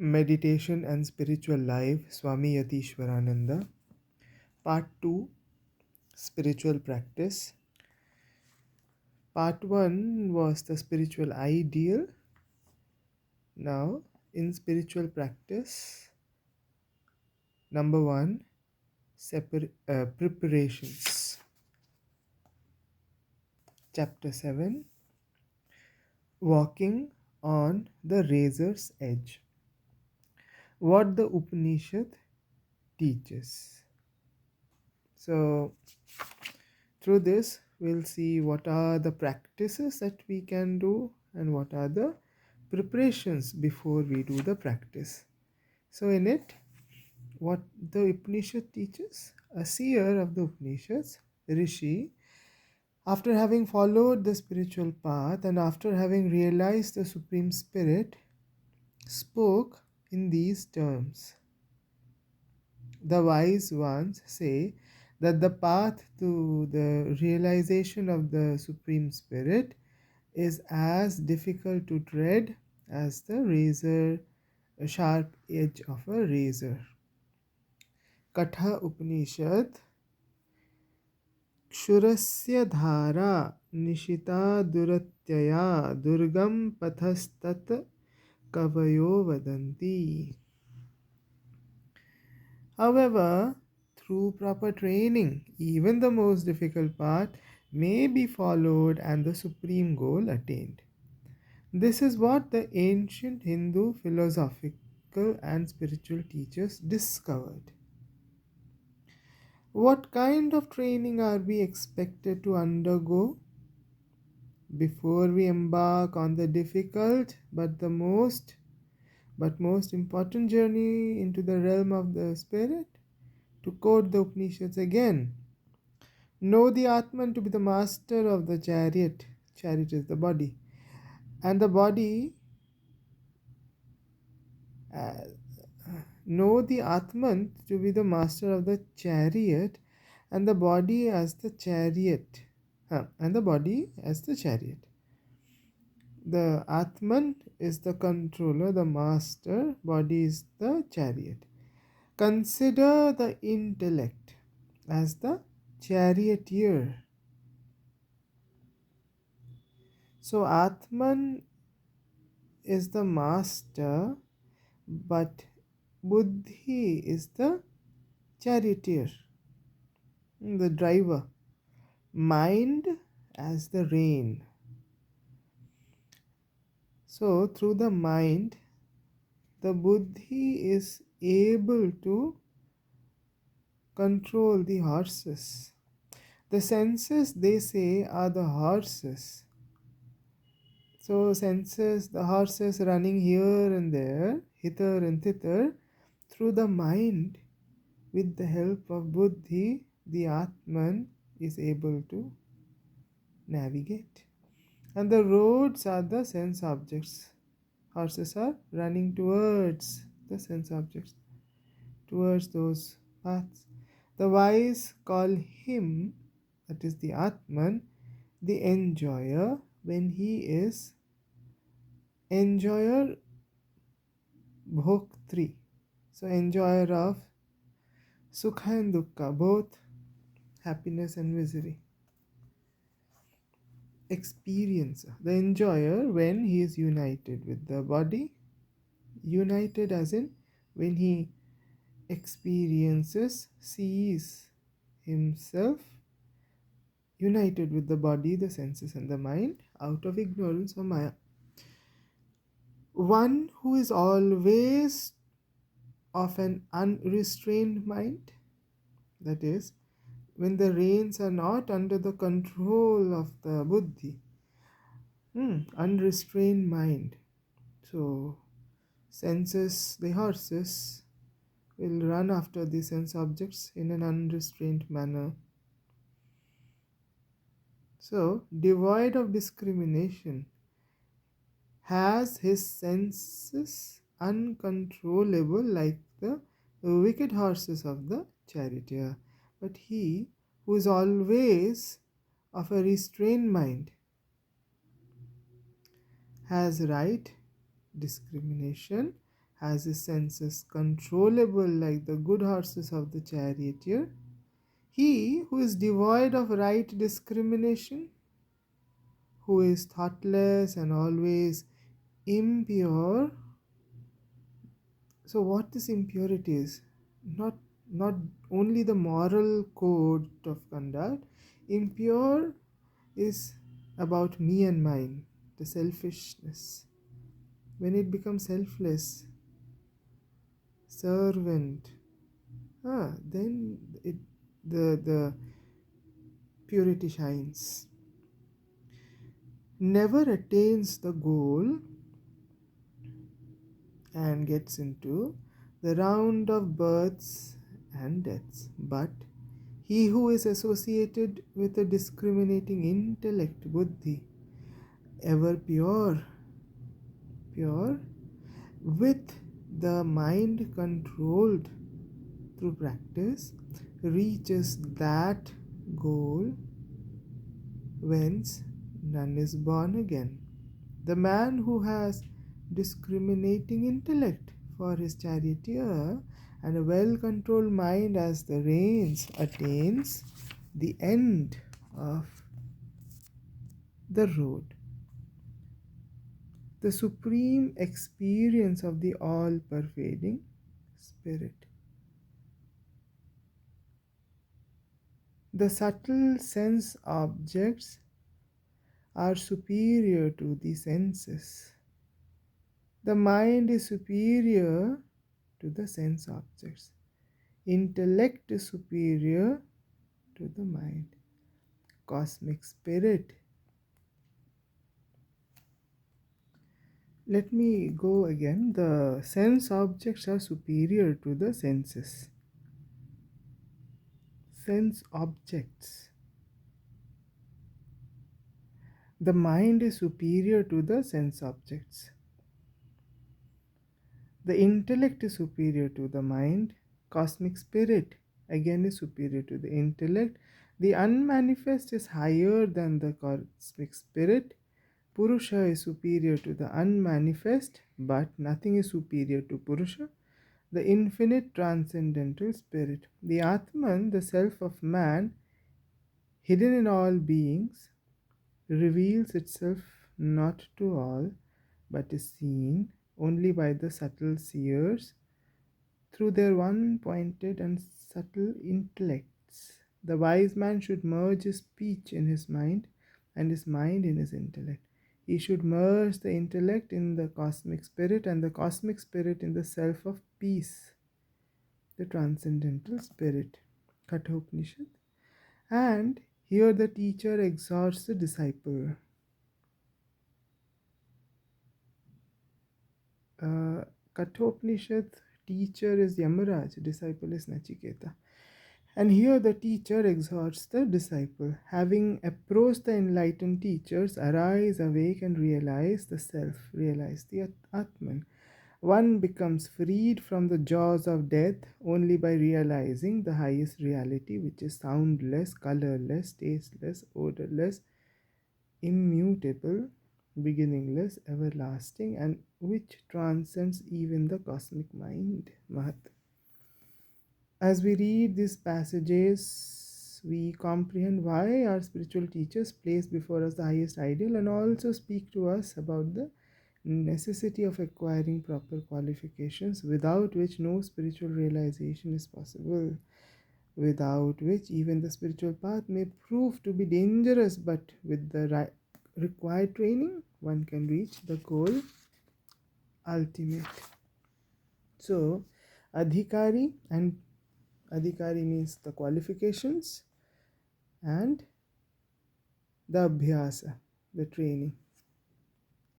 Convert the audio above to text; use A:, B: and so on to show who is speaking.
A: Meditation and Spiritual Life, Swami Yatiswarananda. Part 2, Spiritual Practice. Part 1 was the spiritual ideal. Now, in spiritual practice, number 1, preparations. Chapter 7, Walking on the Razor's Edge. What the Upanishad teaches. So, through this, we'll see what are the practices that we can do and what are the preparations before we do the practice. So, in it, what the Upanishad teaches, a seer of the Upanishads, Rishi, after having followed the spiritual path and after having realized the Supreme Spirit, spoke in these terms. The wise ones say that the path to the realization of the Supreme Spirit is as difficult to tread as the razor, a sharp edge of a razor. Katha Upanishad Kshurasya dhara nishita duratyaya durgam pathastat kavayo vadanti. However, through proper training, even the most difficult path may be followed and the supreme goal attained. This is what the ancient Hindu philosophical and spiritual teachers discovered. What kind of training are we expected to undergo before we embark on the difficult but most important journey into the realm of the spirit? To quote the Upanishads again, know the Atman to be the master of the chariot. Chariot is the body. And the body, uh, know the Atman to be the master of the chariot, and the body as the chariot. And the body as the chariot. The Atman is the controller, the master, body is the chariot. Consider the intellect as the charioteer. So Atman is the master, but Buddhi is the charioteer, the driver. Mind as the rein. So through the mind, the Buddhi is able to control the horses. The senses, they say, are the horses. So senses, the horses running here and there, hither and thither, through the mind, with the help of Buddhi, the Atman is able to navigate. And the roads are the sense objects. Horses are running towards the sense objects, towards those paths. The wise call him, that is the Atman, the enjoyer when he is enjoyer bhoktri. So enjoyer of sukha and dukkha, both happiness and misery. Experiencer, the enjoyer when he is united with the body. United as in when he experiences, sees himself united with the body, the senses, and the mind out of ignorance or maya. One who is always of an unrestrained mind, that is, when the reins are not under the control of the buddhi, unrestrained mind. So, senses, the horses, will run after the sense objects in an unrestrained manner. So, devoid of discrimination, has his senses uncontrollable like the wicked horses of the charioteer. But he who is always of a restrained mind has right discrimination, has his senses controllable like the good horses of the charioteer. He who is devoid of right discrimination, who is thoughtless and always impure. So what this impurity is? Not not only the moral code of conduct. Impure is about me and mine, the selfishness. When it becomes selfless, servant, then the purity shines. Never attains the goal and gets into the round of births and deaths. But he who is associated with a discriminating intellect, buddhi, ever pure, with the mind controlled through practice, reaches that goal whence none is born again. The man who has discriminating intellect for his charioteer and a well controlled mind as the reins attains the end of the road, the supreme experience of the all pervading spirit. The subtle sense objects are superior to the senses. The mind is superior to the sense objects. Intellect is superior to the mind. Cosmic spirit. Let me go again. The sense objects are superior to the senses. Sense objects. The mind is superior to the sense objects. The intellect is superior to the mind. Cosmic spirit again is superior to the intellect. The unmanifest is higher than the cosmic spirit. Purusha is superior to the unmanifest, but nothing is superior to Purusha, the infinite transcendental spirit. The Atman, the self of man, hidden in all beings, reveals itself not to all, but is seen only by the subtle seers through their one pointed and subtle intellects. The wise man should merge his speech in his mind and his mind in his intellect. He should merge the intellect in the cosmic spirit and the cosmic spirit in the self of peace, the transcendental spirit. Kathopanishad. And here the teacher exhorts the disciple. Kathopanishad teacher is Yamaraj, disciple is Nachiketa. And here the teacher exhorts the disciple. Having approached the enlightened teachers, arise, awake, and realize the self, realize the Atman. One becomes freed from the jaws of death only by realizing the highest reality, which is soundless, colorless, tasteless, odorless, immutable, beginningless, everlasting, and which transcends even the cosmic mind. Mahat. As we read these passages, we comprehend why our spiritual teachers place before us the highest ideal and also speak to us about the necessity of acquiring proper qualifications, without which no spiritual realization is possible, without which even the spiritual path may prove to be dangerous, but with the required training, one can reach the goal ultimate. So, Adhikari, and Adhikari means the qualifications, and the Abhyasa, the training.